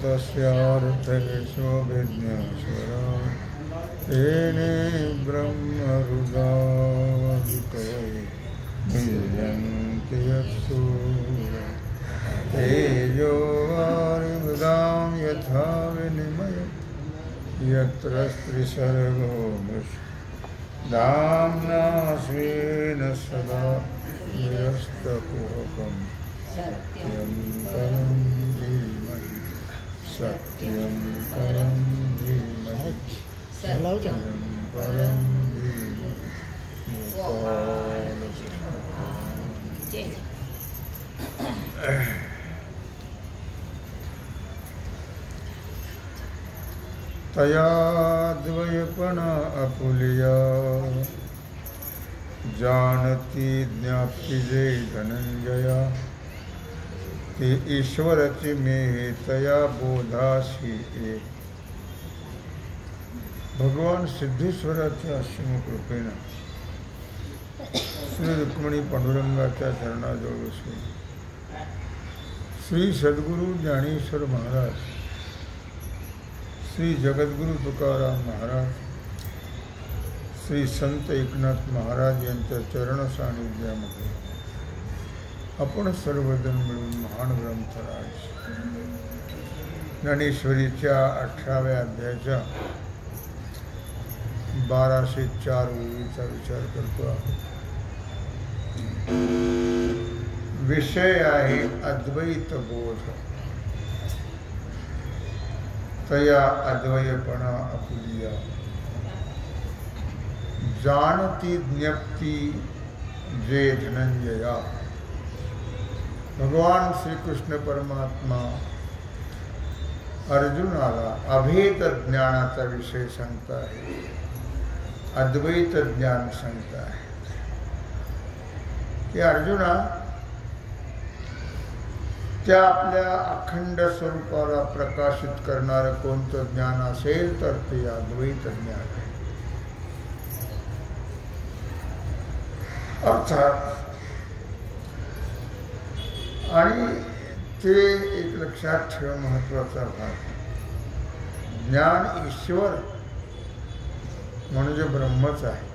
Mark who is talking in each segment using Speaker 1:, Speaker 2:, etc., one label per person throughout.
Speaker 1: तस्यार्थविश्वविज्ञेश्वरा तेने ब्रह्मरुदादिकवये मुह्यन्ति यत्सूरयः तेजो वारिमृदां यथा विनिमयो यत्र त्रिसर्गो मृषा धाम्ना स्वेन सदा निरस्तकुहकं सत्यं परं धीमहि सत्यं परं धीमहि सत्यं परं धीमहि। तयाद्वयपना अकुलिया जानती ज्ञाप्ति जे धनंजया ते ईश्वरति में तया बोधासी एक। भगवान सिद्धेश्वराच्या असीम कृपेनं श्री रुक्मिणी पांडुरंगाच्या चरणाजवळ बसून श्री सद्गुरु ज्ञानेश्वर महाराज, श्री जगद्गुरु तुकाराम महाराज, श्री संत एकनाथ महाराज यांच्या चरण सानिध्यामध्ये आपण सर्वजण मिळून महान ग्रंथराज ज्ञानेश्वरीच्या 18व्या अध्यायाच्या 1204 ओळीचा विचार करतो आहोत। विषय आहे अद्वैत बोध। तया अद्वयपणा अकुलिया जानती ज्ञप्ति जे धनंजया। भगवान श्री कृष्ण परमात्मा अर्जुनाला अभेद ज्ञानाचा विषय सांगता आहे, अद्वैत ज्ञान सांगता आहे की अर्जुना, त्या आपल्या अखंड स्वरूपाला प्रकाशित करणारं कोणतं ज्ञान असेल तर ते अद्वैत ज्ञान आहे। अर्थात आणि ते एक लक्षात ठेव, महत्वाचा भाग, ज्ञान ईश्वर म्हणजे ब्रह्मच आहे।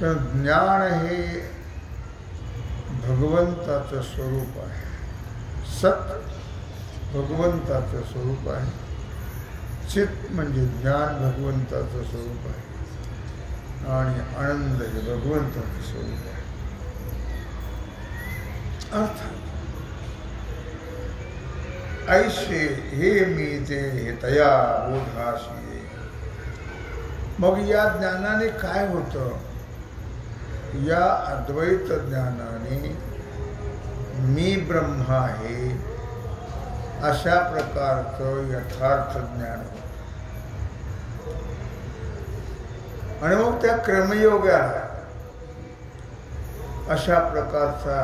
Speaker 1: तर ज्ञान हे भगवंताचं स्वरूप आहे, सत भगवंताचं स्वरूप आहे, चित म्हणजे ज्ञान भगवंताचं स्वरूप आहे आणि आनंद हे भगवंताचं स्वरूप आहे। अर्थात ऐसे हे मी ते तया बोधाशी। मग या ज्ञानाने काय होतं? या अद्वैत ज्ञानाने मी ब्रह्म आहे अशा प्रकारचं यथार्थ ज्ञान होतं। आणि मग त्या क्रमयोगाला अशा प्रकारचा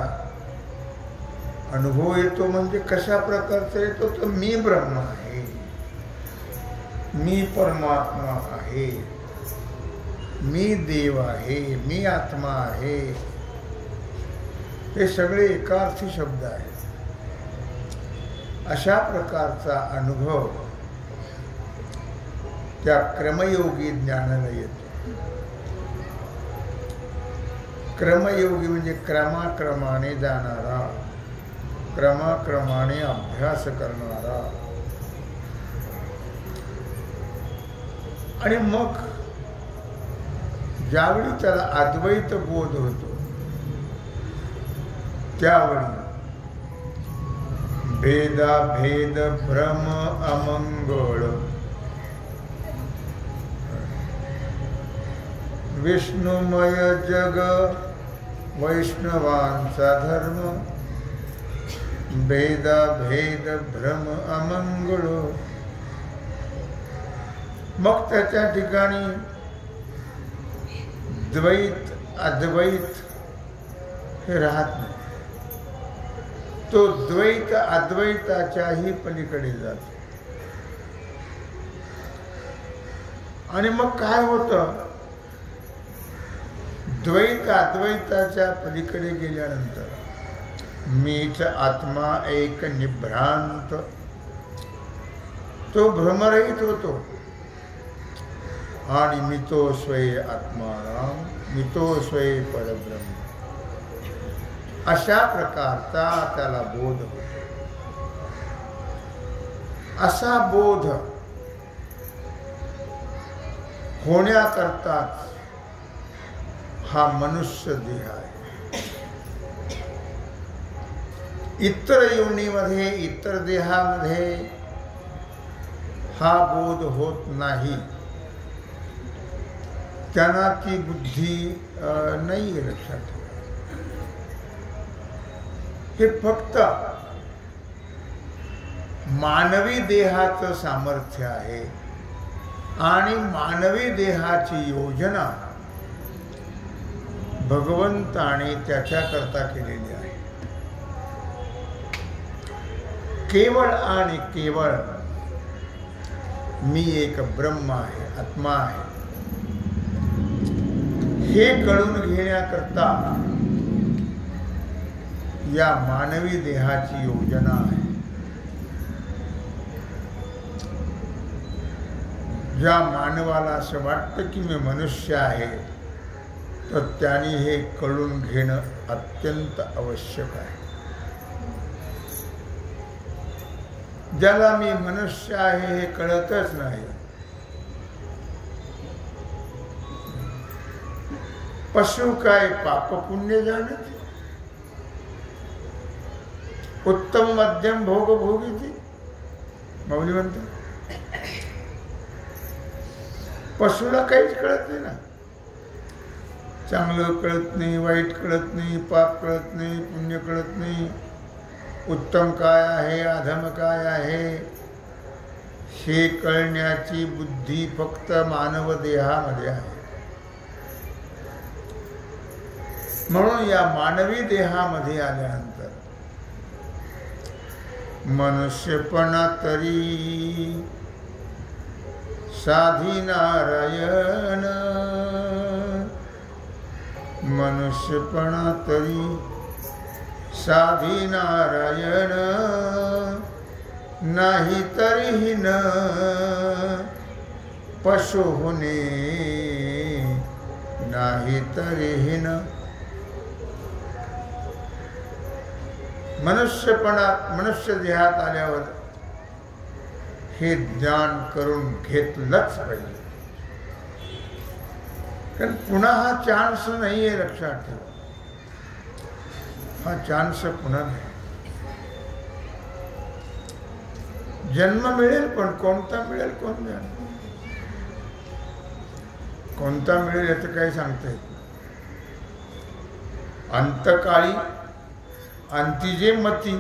Speaker 1: अनुभव येतो। म्हणजे कशा प्रकारचा येतो? तर मी ब्रह्म आहे, मी परमात्मा आहे, मी देव आहे, मी आत्मा आहे, हे सगळे एकार्थी शब्द आहेत। अशा प्रकारचा अनुभव त्या क्रमयोगी ज्ञानाला येतो। क्रमयोगी म्हणजे क्रमाक्रमाने जाणारा, क्रमाक्रमाने अभ्यास करणारा। आणि मग ज्यावेळी त्याला अद्वैत बोध होतो त्यावेळी भेदा भेद भ्रम अमंगळ विष्णुमय जग वैष्णवांचा धर्म भेदा भेद भ्रम अमंगळ। मग त्याच्या ठिकाणी द्वैत अद्वैत हे राहत नाही, तो द्वैत अद्वैताच्याही पलीकडे जातो। आणि मग काय होतं? द्वैत अद्वैताच्या पलीकडे गेल्यानंतर मीच आत्मा एक निभ्रांत तो भ्रमरहित होतो आणि मितो स्वये आत्माराम, मितो स्वये परब्रह्म, अशा प्रकारचा त्याला बोध होतो. असा बोध होण्याकरताच हा मनुष्य देह आहे. इतर योनीमध्ये, इतर देहामध्ये हा बोध होत नाही. त्यांना ती बुद्धी नाही. लक्षात ठेवा, हे फक्त मानवी देहाचं सामर्थ्य आहे आणि मानवी देहाची योजना भगवंताने त्याच्याकरता केलेली आहे. केवळ आणि केवळ मी एक ब्रह्म आहे, आत्मा आहे, हे कळून घेण्याकरता या मानवी देहाची योजना आहे. ज्या मानवाला असं वाटतं की मी मनुष्य आहे, तर त्याने हे कळून घेणं अत्यंत आवश्यक आहे. ज्याला मी मनुष्य आहे हे कळतच नाही, पशु काय पाप पुण्य जाणते, उत्तम मध्यम भोग भोगीती. माऊली म्हणतात पशुला काहीच कळत नाही ना. चांगलं कळत नाही, वाईट कळत नाही, पाप कळत नाही, पुण्य कळत नाही, उत्तम काय आहे, अधम काय आहे, हे कळण्याची बुद्धी फक्त मानव देहामध्ये आहे. म्हणून या मानवी देहामध्ये आल्यानंतर मनुष्यपणा तरी साधी नारायण, मनुष्यपणा तरी साधी नारायण, नाही तरी न पशु होणे, नाही तरी न. मनुष्य देहात आल्यावर हे ज्ञान करून घेतलंच पाहिजे, कारण पुन्हा हा चान्स नाही आहे. लक्षात ठेवा, हा चान्स पुन्हा नाही. जन्म मिळेल, पण कोणता मिळेल कोण जाणे. कोणता मिळेल याचं काही सांगता येत. अंतकाळी अंतिजे मती,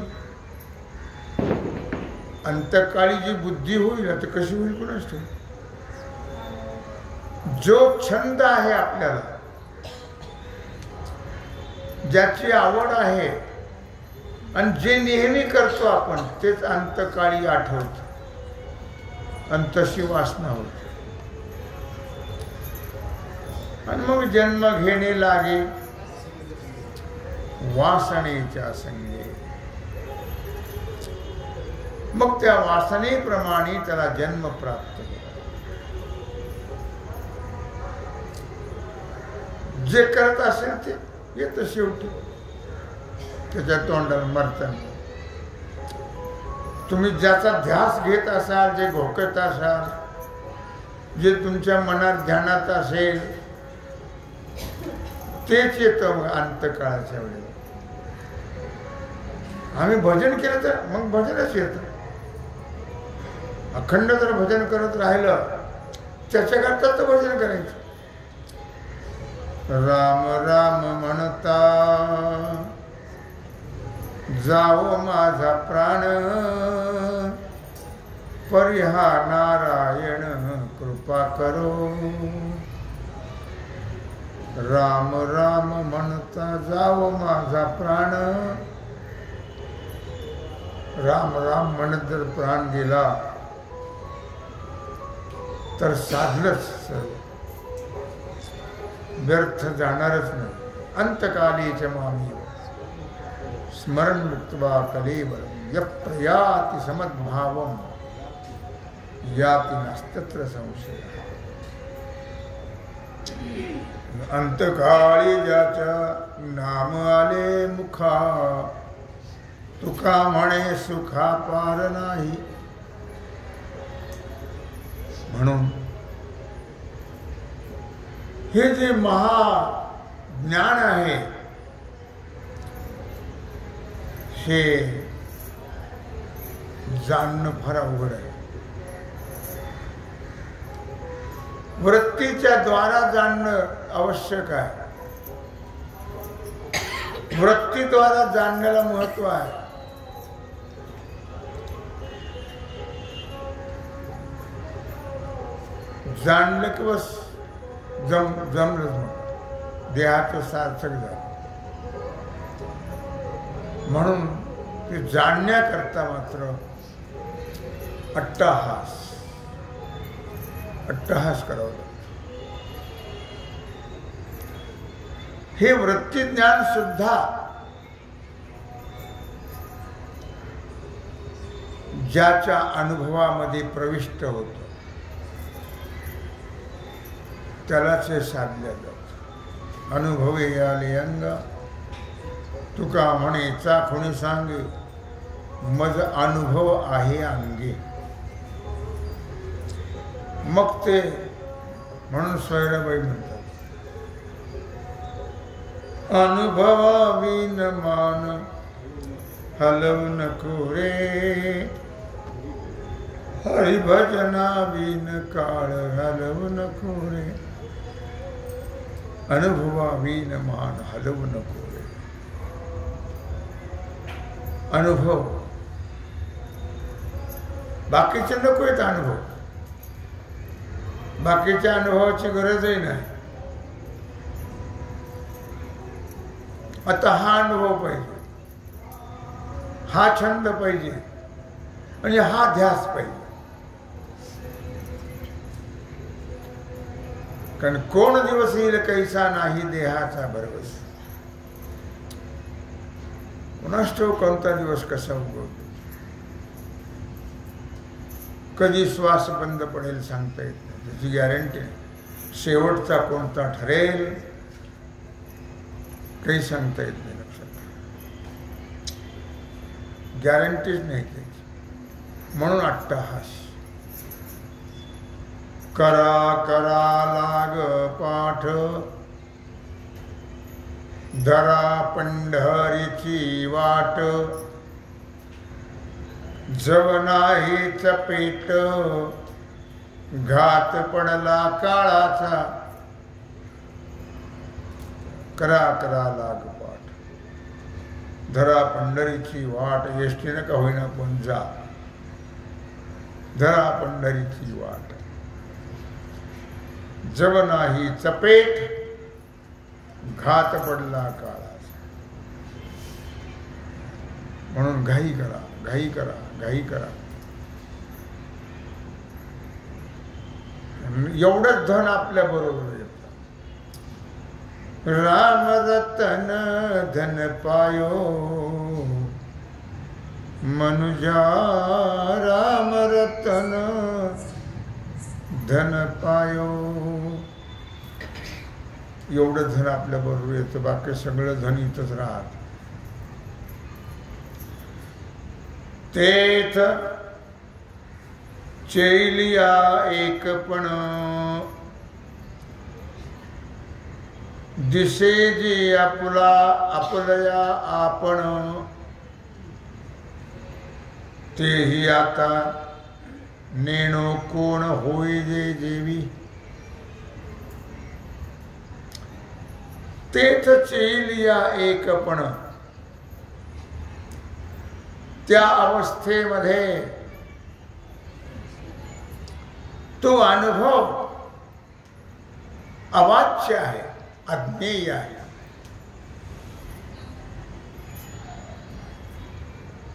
Speaker 1: अंतकाळी जी बुद्धी होईल आता कशी होईल कोणाच ठाऊक. जो छंद आहे आपल्याला, ज्याची आवड आहे आणि जे नेहमी करतो आपण, तेच अंतकाळी आठवतं आणि तशी वासना होते. आणि मग जन्म घेणे लागे वासनेच्या संगे. मग त्या वासनेप्रमाणे त्याला जन्म प्राप्त होतो. जे करत असेल ते येतं शेवटी त्याच्या तोंडाला मरताना. तुम्ही ज्याचा ध्यास घेत असाल, जे भोगत असाल, जे तुमच्या मनात ध्यानात असेल, तेच येतं मग अंतकाळाच्या वेळेला. आम्ही भजन केलं तर मग भजनच येतं. अखंड जर भजन करत राहिलं, त्याच्याकरता तर भजन करायचं. राम राम म्हणता जाओ माझा प्राण, परिहा नारायण कृपा करो. राम राम म्हणता जाओ माझा प्राण. राम राम म्हणत जर प्राण गेला तर साधलंच सर्व, व्यर्थ जाणारच नाही. अंतकालीच मामी स्मरण मुक्त्वा कलेवरम यप्रयाति समद्भावम याति नास्तत्र संशय. अंतकाळी ज्याच्या नाम आले मुखा, तुका म्हणे सुखा पार नाही. म्हणून हे जे महाज्ञान आहे हे जाणणं फार अवघड आहे. वृत्तीच्या द्वारा जाणणं आवश्यक आहे. वृत्तीद्वारा जाणण्याला महत्व आहे. जाणलं की बस जमलं, देहाचं सार्थक झालं. म्हणून ते जाणण्याकरता मात्र अट्टहास करावा लागतो. हे वृत्तीज्ञान सुद्धा ज्याच्या अनुभवामध्ये प्रविष्ट होतं त्यालाच हे साधल्या जात. अनुभवे आले अंग, तुका म्हणे चाखुणी सांगे, मज अनुभव आहे अंगे. मग ते म्हणून स्वैराबाई म्हणतात, अनुभवाविन मान हलव नको रे, हरिभजनाविन काळ हलव नको रे. अनुभवाविन मान हलव नको रे. अनुभव बाकीचे नको आहेत. अनुभव बाकीच्या अनुभवाची गरजही नाही. आता हा अनुभव पाहिजे, हा छंद पाहिजे आणि हा ध्यास पाहिजे. कारण कोण दिवस येईल कैसा नाही देहाचा भरवस. कुणास ठाऊक कोणता दिवस कसा उगवतो, कधी श्वास बंद पडेल सांगता येत नाही. त्याची गॅरंटी नाही. शेवटचा कोणता ठरेल काही सांगता येत नाही. लक्षात गॅरंटीच नाही त्याची. म्हणून अट्टहास. करा करा लाग पाठ, धरा पंढरीची वाट, जव नाहीच पेट, घात पडला काळाचा. करा करा लाग पाठ, धरा पंढरीची वाट. एसटीनं का होईना पण जा, धरा पंढरीची वाट. जव नाही चपेट, घात पडला काळाचा. म्हणून घाई करा, घाई करा, घाई करा. एवढंच धन आपल्या बरोबर येतं. राम रतन धन पायो, मनुजा राम रतन धन पायो. एवढं धन आपल्या बरोबर येतं. बाकी सगळं धन इथंच राहत. तेथ चैलिया एकपण, दिसे जे आपुला आपलया आपण. तेही आता नेणो कोण होई जे जेवी. तेथ चैलिया एकपण, त्या अवस्थेमध्ये तो अनुभव अवाच्य आहे, अज्ञेय आहे.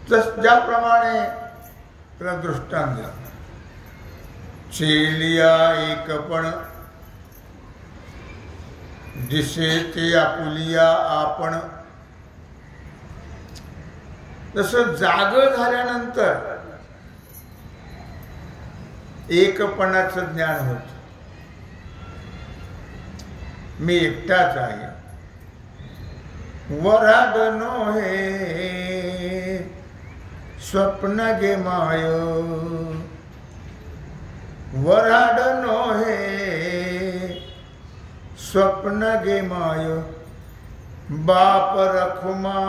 Speaker 1: ज्याप्रमाणे त्याला दृष्टांत दिला, चैलिया एकपण, दिसे ते आपुलिया आपण. जसं जाग झाल्यानंतर एकपणाचं ज्ञान होत. मी एकटाच आहे. वराड नोहे स्वप्न गे माय, वराड नोहे स्वप्न गे माय. बाप रखुमा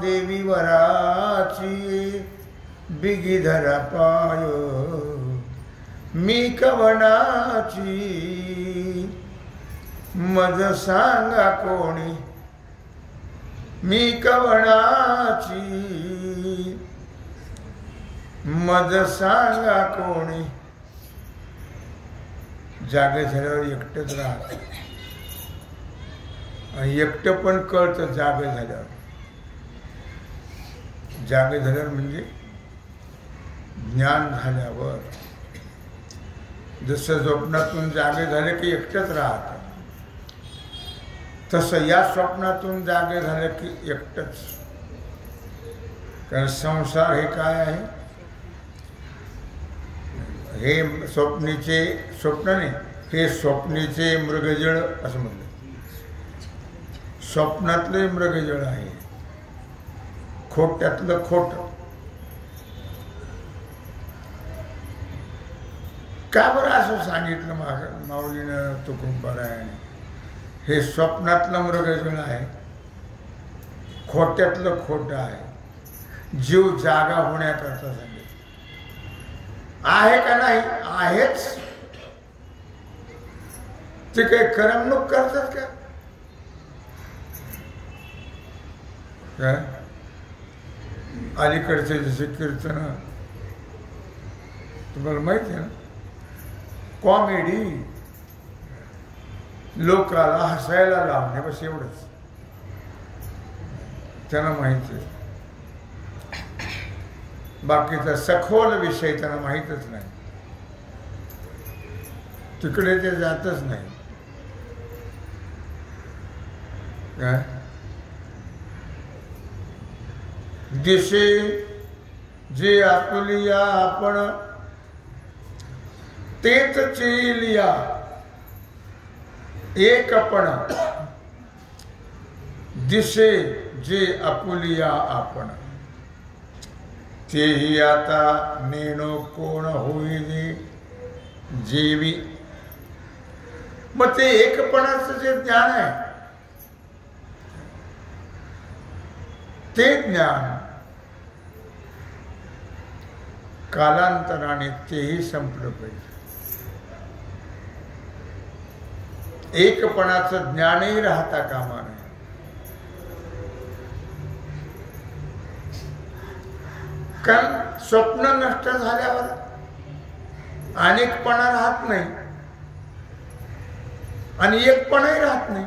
Speaker 1: देवी वराची बिगिधरा पाय. मी कवनाची मज सांगा कोणी, मी कवनाची मज सांगा कोणी. जागे झाल्यावर एकटंच राहत आणि एकटं पण कळतं जागे झाल्यावर. जागे झाल्यावर म्हणजे ज्ञान झाल्यावर. जसं स्वप्नातून जागे झाले की एकटंच राहत, तसं या स्वप्नातून जागे झालं की एकटंच. कारण संसार हे काय आहे, हे स्वप्न नाही, हे स्वप्नीचे मृगजळ असं म्हणलं. स्वप्नातले मृगजळ आहे, खोट्यातलं खोट. का बरं असं सांगितलं माऊलीनं तुकोबारायाने? हे स्वप्नातलं मृगजळ आहे, खोट्यातलं खोटं आहे. जीव जागा होण्याकरता सांगितलं आहे का नाही? आहेच. ते काही करमणूक करतात का? अलीकडचे जसे कीर्तन तुम्हाला माहिती आहे ना, कॉमेडी, लोकाला हसायला लावणे, बस एवढंच त्यांना माहिती आहे. बाकीचा सखोल विषय त्यांना माहीतच नाही, तिकडे ते जातच नाही. काय दिसे जे आपुलिया आपण तेच चेलिया एकपण. दिसे जे आपुलिया आपण तेही आता नेणो कोण होईने जेवी. मग ते एकपणाचं जे ज्ञान आहे ते ज्ञान कालांतराने तेही संपलं पाहिजे. एकपणाचं ज्ञानही राहता कामा नये. कारण स्वप्न नष्ट झाल्यावर अनेकपणा राहत नाही आणि एकपणाही राहत नाही.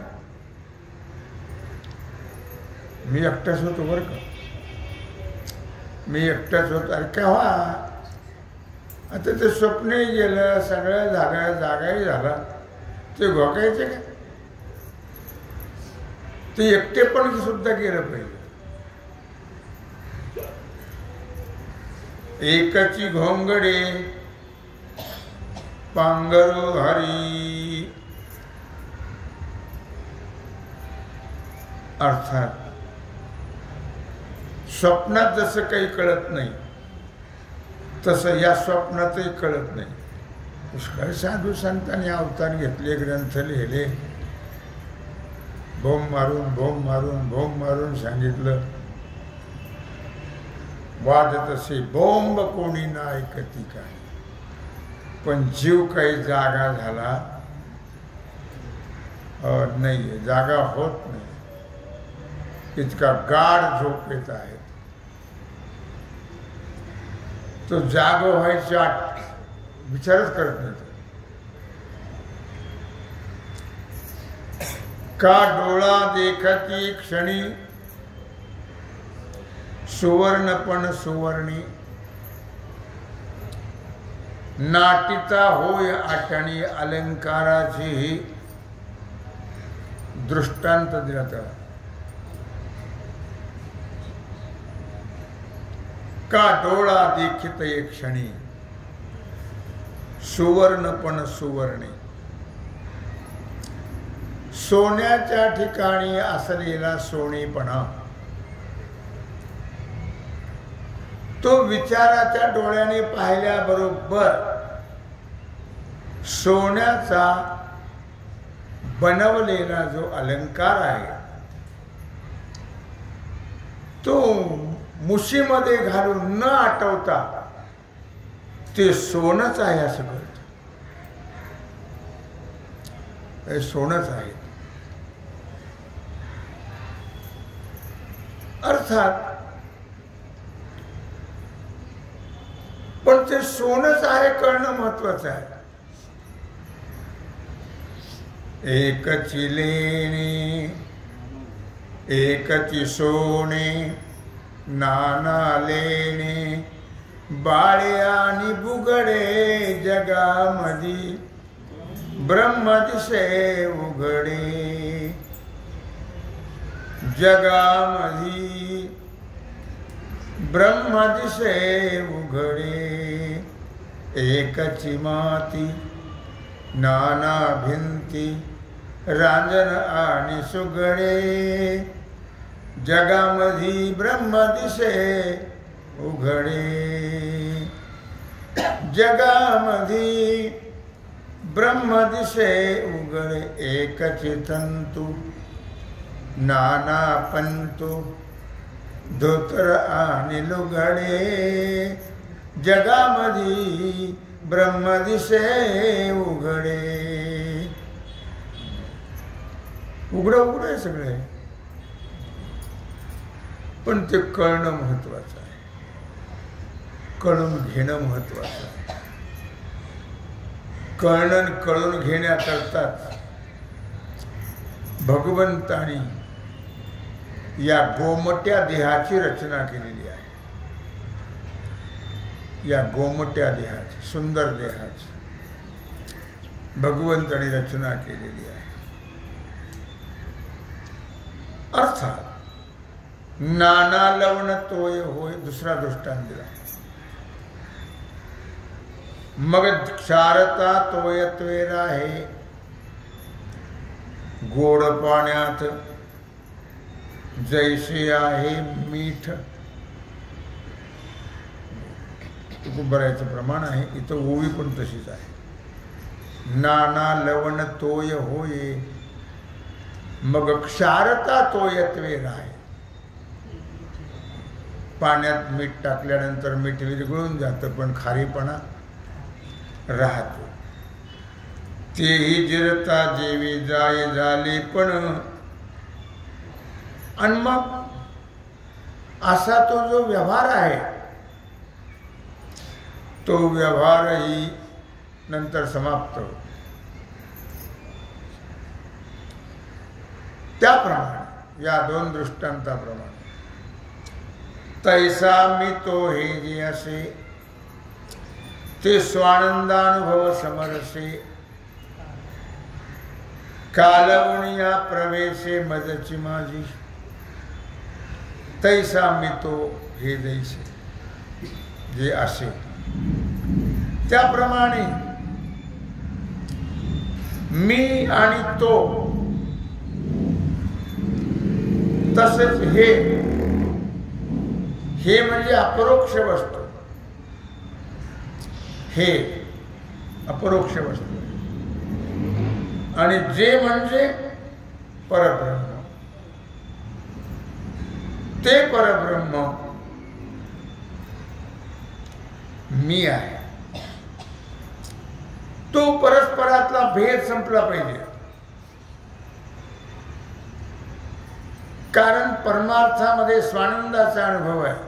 Speaker 1: मी एकटाच होतो बरं का, मी एकटाच होतो. अरे केव्हा? आता ते स्वप्नही गेलं, सगळ्या जागाही झाला, ते घोकायचे का? ते एकटेपण सुद्धा गेलं पाहिजे. एकची घोंगडे पांघरू हरी. अर्थात स्वप्नात जसं काही कळत नाही तसं या स्वप्नातही कळत नाही. पुष्कळ साधू संतांनी अवतार घेतले, ग्रंथ लिहिले, भोम मारून सांगितलं. वाद तसे बोंब कोणी ना ऐकती काय. पण जीव काही जागा झाला नाही, जागा होत नाही. इतका गाढ झोपेत आहे. तो जाग व्हायचा विचारच करत नाही. का डोळा देखती क्षणी सुवर्णपण सुवर्णी. नाटिता होय आठणी अलंकाराची दृष्टांत दिला. का डोळा देखित एक क्षणी सुवर्ण पण सुवर्णे. सोन्याच्या ठिकाणी असलेला सोनेपणा तो विचाराच्या डोळ्याने पाहिल्याबरोबर सोन्याचा बनवलेला जो अलंकार आहे तो मुशीमध्ये घालून न आठवता ते सोनच आहे असं कळतं. हे सोनच आहे. अर्थात पण ते सोनच आहे कळणं महत्वाचं आहे. एकची लेणे एकची सोने नाना लेणे बाळे आणि बुगडे जगामधी ब्रह्म दिसे उघडे. जगामधी ब्रह्म दिसे उघडे. एकची माती नाना भिंती रांजण आणि सुगडे. जगामधी ब्रह्म दिसे उघडे. जगामधी ब्रह्म दिसे उघडे. एकची तंतू नाना पंतू धोतर आणि लुगडे. जगामधी ब्रह्म दिसे उघडे. उघडं उघडं आहे सगळे पण ते कळणं महत्वाचं आहे. कळून घेणं महत्वाचं आहे. कळणं कळून घेण्याकरता भगवंतानी या गोमट्या देहाची रचना केलेली आहे. या गोमट्या देहाची सुंदर देहाची भगवंतानी रचना केलेली आहे. अर्थात नाना लवण तोय होय. दुसरा दृष्टांत दिला. मग क्षारता तोयत्वेर आहे. गोड पाण्यात जैसे आहे मीठ. बऱ्याचं प्रमाण आहे. इथं ओवी पण तशीच आहे. नाना लवण तोय होय. मग क्षारता तोयत्वेर आहे. पाण्यात मीठ टाकल्यानंतर मीठ विरघळून जातं पण खारीपणा राहतो. तेही जिरता जेवी जाय झाले पण. आणि मग असा तो जो व्यवहार आहे तो व्यवहारही नंतर समाप्त होतो. त्याप्रमाणे या दोन दृष्टांताप्रमाणे तैसा मी तो हे जे असे ते स्वानंदानुभव समरसे. कालवणिया प्रवेशे मजची माझी. तैसा मी तो हे जैसे जे असे त्याप्रमाणे मी आणि तो तसेच हे म्हणजे अपरोक्ष वस्तू. हे अपरोक्ष वस्तू आणि जे म्हणजे परब्रह्म. ते परब्रह्म मी आहे. तो परस्परातला भेद संपला पाहिजे. कारण परमार्थामध्ये स्वानंदाचा अनुभव आहे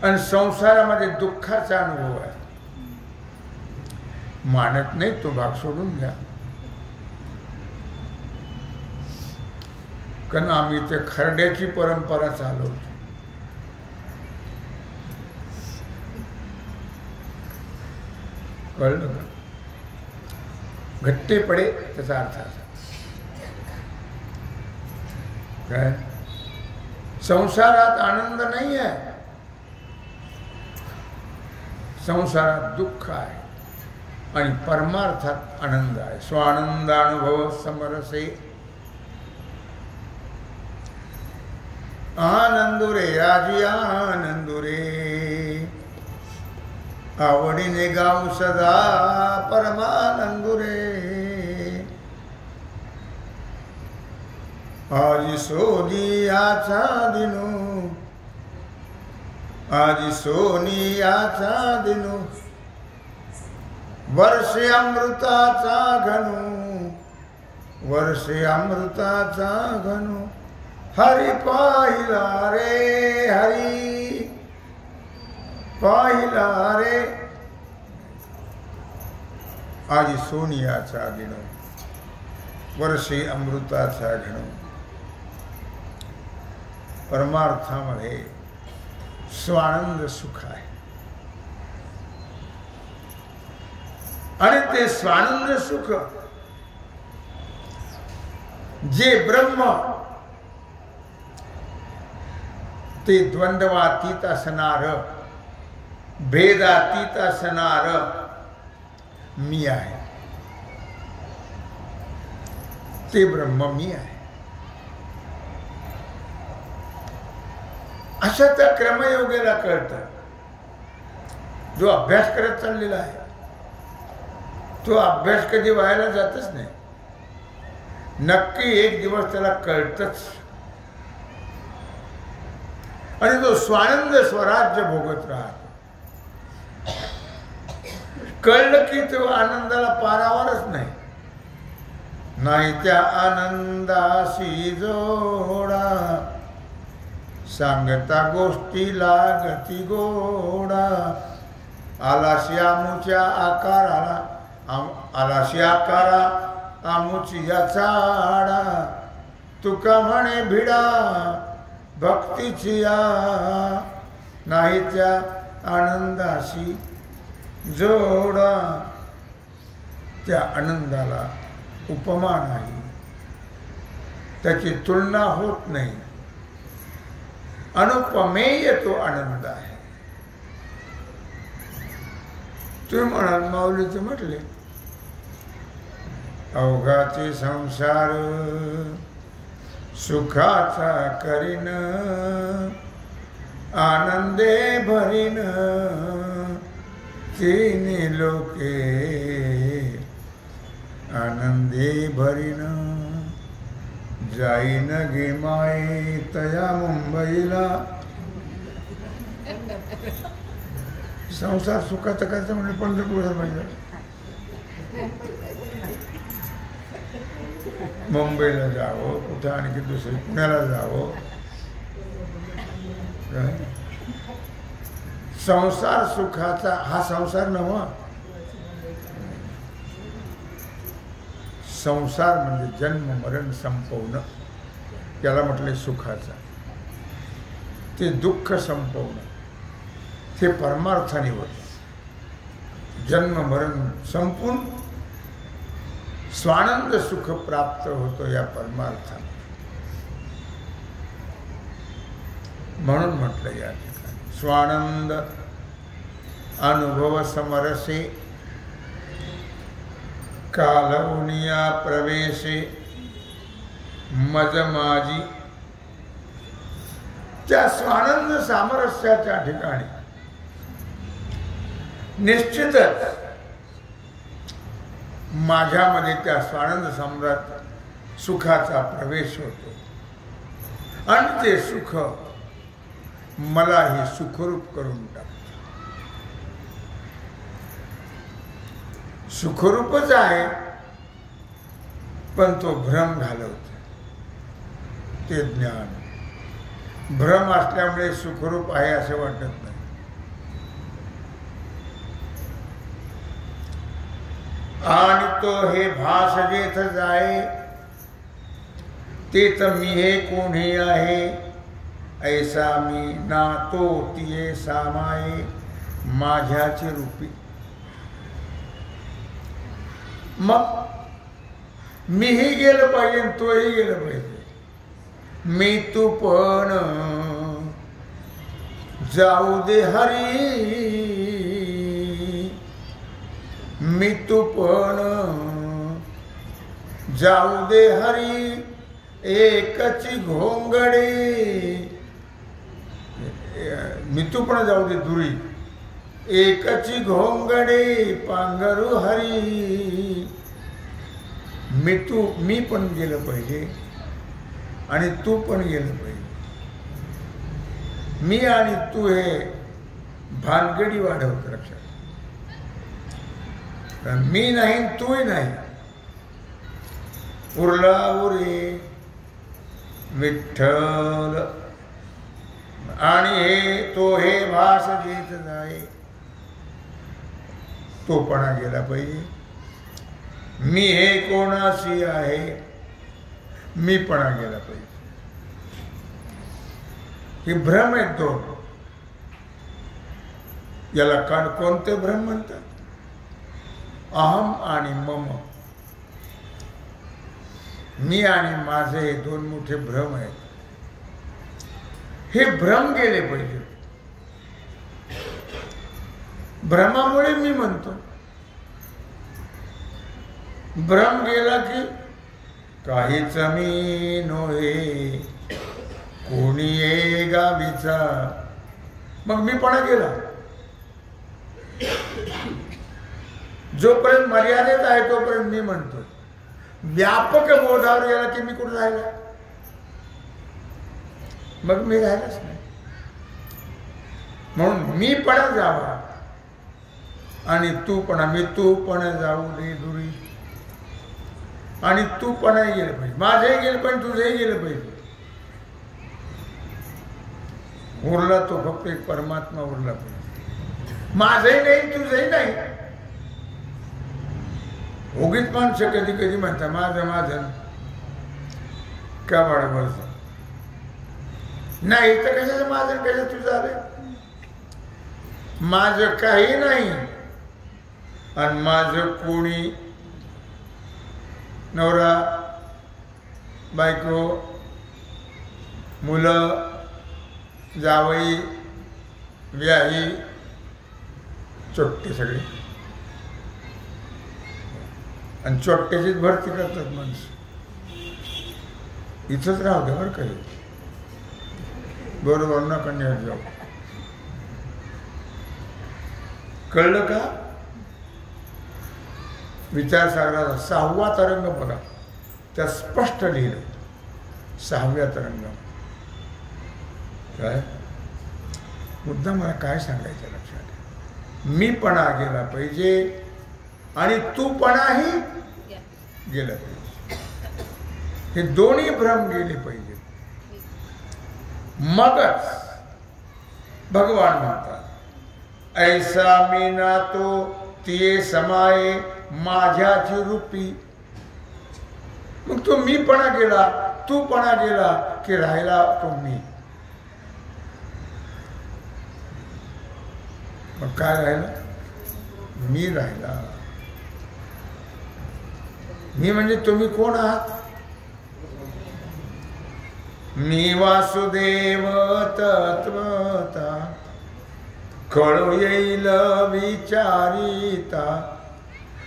Speaker 1: आणि संसारामध्ये दुःखाचा अनुभव आहे. मानत नाही तो भाग सोडून घ्या. कारण आम्ही ते खरड्याची परंपरा चालवतो. कळलं का? घट्टे पडे त्याचा अर्थ असा काय संसारात आनंद नाही आहे. संसारात दुःख आहे आणि परमार्थात आनंद आहे. स्वानंदानुभव समरसे आनंदुरे आजी आनंदुरे आवडीने गाऊ सदा परमानंदुरे आजी सोनियाचा दिनू आजी सोनियाचा दिनू वर्षे अमृताचा घनू वर्षे अमृताचा घनू हरी पाहिला रे हरी पाहिला रे आजी सोनियाचा दिनू वर्षे अमृताचा घनू. परमार्थामध्ये स्वानंद सुख आहे आणि ते स्वानंद सुख जे ब्रह्म ते द्वंद्वातीत असणार भेदातीत असणार मी आहे. ते ब्रह्म मी आहे. असं त्या क्रमयोगेला कळतं. जो अभ्यास करत चाललेला आहे तो अभ्यास कधी व्हायला जातच नाही. नक्की एक दिवस त्याला कळतच आणि तो स्वानंद स्वराज्य भोगत राहतो. कळलं की तो आनंदाला पारावरच नाही. नाही त्या आनंदाशी जोडा सांगता गोष्टीला गती गोडा आलाशी आमुच्या आकाराला आलाशी आकारा आमुची याचा आडा तुका म्हणे भिडा भक्तीची या नाही त्या आनंदाशी जोडा. त्या आनंदाला उपमा नाही, त्याची तुलना होत नाही. अनुपमेय तो आनंद आहे. तुम्ही म्हणाल माऊलीचे म्हटले अवघाचे संसार सुखाचा करीन आनंदे भरीन तिन्ही लोके आनंदे भरीन जाईन गे माये तया मुंबईला. संसार सुखाचा करायचं म्हणजे पंढरपूरला पाहिजे. मुंबईला जावं कुठं आणखी दुसरी पुण्याला जावं. संसार सुखाचा हा संसार नव्हा. संसार म्हणजे जन्म मरण संपवणं याला म्हटले सुखाचा. ते दुःख संपवणं ते परमार्थाने होत. जन्म मरण संपून स्वानंद सुख प्राप्त होतो या परमार्थाने. म्हणून म्हटलं या ठिकाणी स्वानंद अनुभव समरसे कालउनिया प्रवेशे मज माझी. त्या स्वानंद सामरस्याच्या ठिकाणी निश्चितच माझ्यामध्ये त्या स्वानंद सम्राट सुखाचा प्रवेश होतो आणि ते सुख मलाही सुखरूप करून टाकतं. सुखरूपच आहे पण तो भ्रम घालवतो. ते ज्ञान भ्रम असल्यामुळे सुखरूप आहे असं वाटत नाही. आणि तो हे भास जेथ जाय तेथ मी हे कोणी आहे ऐसा मी ना तो तिये सामाये माझ्याचे रूपी. मग मीही गेलं पाहिजे तोही गेलं पाहिजे. मी तू पण जाऊ दे हरी मी तू पण जाऊ दे हरी एकची घोंगडी, मी तू पण जाऊ दे दुरी एकची घोंगडी पांघरू हरी. मी पण गेलं पाहिजे आणि तू पण गेलं पाहिजे. मी आणि तू हे भानगडी वाढवत लक्षात. मी नाही तूही नाही. उरला उरे विठ्ठल आणि हे भास घेत जाय. तोपणा गेला पाहिजे. मी हे कोणाशी आहे मीपणा गेला पाहिजे. हे भ्रम आहेत दोन. याला कोणते भ्रम म्हणतात? अहम आणि मम. मी आणि माझे हे दोन मोठे भ्रम आहेत. हे भ्रम गेले पाहिजे. भ्रमामुळे मी म्हणतो. भ्रम गेला की काहीच मी नोहे कोणी ये गावीचा, मग मीपणा गेला. जोपर्यंत मर्यादेत आहे तोपर्यंत मी म्हणतो. व्यापक बोधावर गेला की मी कुठे राहिला, मग मी राहिलाच नाही. म्हणून मीपणा जावा आणि तूपणा. मी तूपणा जाऊ दे दुरी आणि तूपणा गेलं पाहिजे. माझंही गेलं पाहिजे, तुझंही गेलं पाहिजे. उरला तो फक्त एक परमात्मा उरला पाहिजे. माझंही नाही तुझंही नाही. उगीच माणसं कधी कधी म्हणतात माझं माझं का वाढवायचं नाही. तर कशाचं माझं कशा तुझं आलं? माझं काही नाही आणि माझं कोणी नवरा बायको मुलं जावई व्याही चोट्टे सगळे. आणि चोट्ट्याचीच भरती करतात माणसं. इथंच राहू दे बरं काही. बरोबर ना कन्या जाऊ. कळलं का? विचारसागराचा 6वा तरंग बघा. त्या स्पष्ट लिहिलं 6व्या तरंग. काय मुद्दा मला काय सांगायचं लक्षात? मीपणा गेला पाहिजे आणि तूपणाही गेला पाहिजे. हे दोन्ही भ्रम गेले पाहिजे. मगच भगवान म्हणतात ऐसा मी ना तो तिये समाये माझ्याची रूपी. मग तो मीपणा गेला तूपणा गेला की राहिला तो मी. मग काय राहिला? मी राहिला. मी म्हणजे तुम्ही कोण आहात? मी वासुदेव तत्वता कळू येईल विचारिता.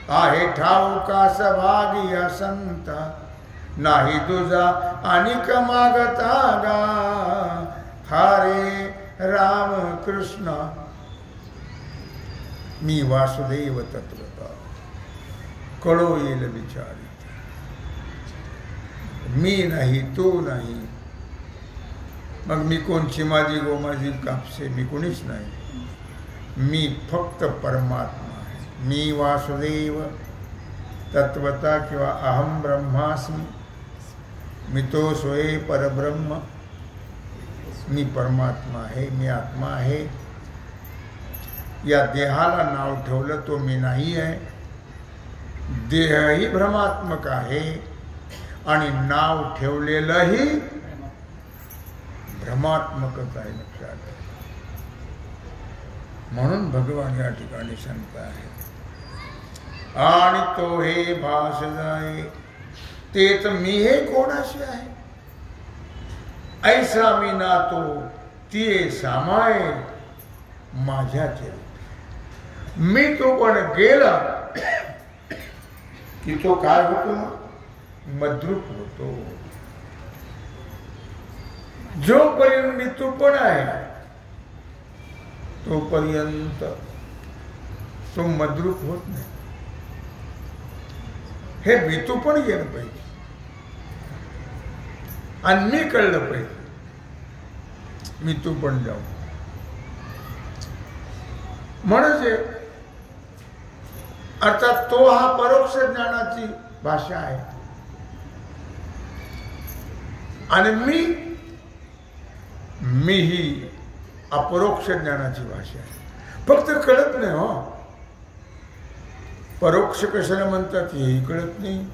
Speaker 1: आहे ठाऊका सभागी असंता नाही तुझा अनिक मागता गा. हरे राम कृष्ण. मी वासुदेव तत्वता कळो येईल विचारिता. मी नाही तू नाही. मग मी कोणची माझी गोमाजी कापसे? मी कोणीच नाही. मी फक्त परमात्मा आहे. मी वासुदेव तत्वता किंवा अहम ब्रह्मास्मी. मी तो सोय परब्रह्म. मी परमात्मा आहे. मी आत्मा आहे. या देहाला नाव ठेवलं तो मी नाही आहे. देहही भ्रमात्मक आहे आणि नाव ठेवलेलंही भ्रमात्मकच आहे लक्षात. म्हणून भगवान या ठिकाणी संत आहे. आणि तो हे भास जाय तेच मी हे कोणाशी आहे. ऐसा मी ना तो तिये सामाये माझ्याचे. मी तो पण गेला की तो काय होतो? मद्रूप होतो. जोपर्यंत मी तू पण आहे तोपर्यंत तो मद्रूप होत नाही. हे भीतू पण गेलं पाहिजे आणि मी कळलं पाहिजे. मी तू पण जाऊ म्हणजे अर्थात तो हा परोक्ष ज्ञानाची भाषा आहे आणि मी ही अपरोक्ष ज्ञानाची भाषा आहे. फक्त कळत नाही हो. परोक्ष कशाला म्हणतात हेही कळत नाही.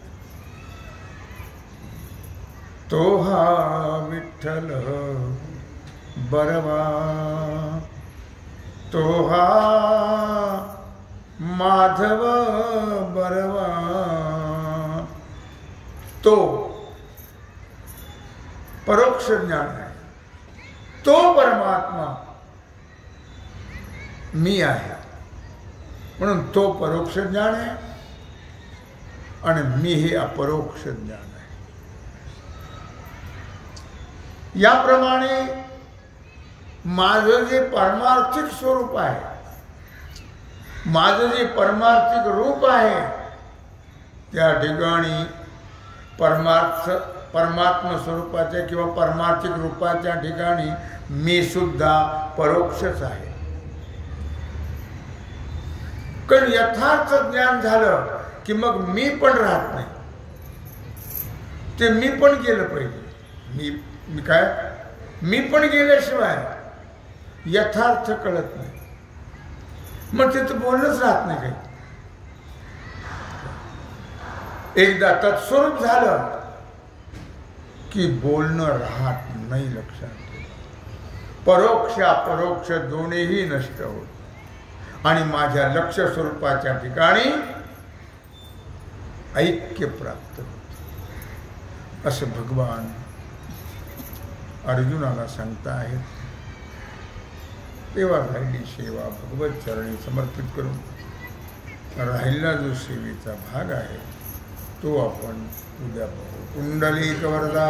Speaker 1: तो हा विठ्ठल बरवा, तो हा माधव बरवा, तो परोक्ष ज्ञान आहे. तो परमात्मा मी आहे म्हणून तो परोक्ष ज्ञान आहे आणि मी हे अपरोक्ष ज्ञान आहे. याप्रमाणे माझं जे परमार्थिक स्वरूप आहे, माझं जे परमार्थिक रूप आहे, त्या ठिकाणी परमात्म स्वरूपाच्या किंवा परमार्थिक रूपाच्या ठिकाणी मी सुद्धा परोक्षच आहे. कारण यथार्थ ज्ञान झालं की मग मी पण राहत नाही. ते मी पण गेलं पाहिजे. मी पण गेल्याशिवाय यथार्थ कळत नाही. मग तिथं बोलणंच राहत नाही काही. एकदा तत्स्वरूप झालं की बोलणं राहत नाही. लक्षात परोक्ष अपरोक्ष दोन्हीही नष्ट होत आणि माझ्या लक्ष स्वरूपाच्या ठिकाणी ऐक्य प्राप्त होत असं भगवान अर्जुनाला सांगता आहेत. तेव्हा राहिली सेवा भगवत चरणी समर्पित करून राहिला जो सेवेचा भाग आहे तो आपण उद्या पाहू. कुंडलिक वरदा.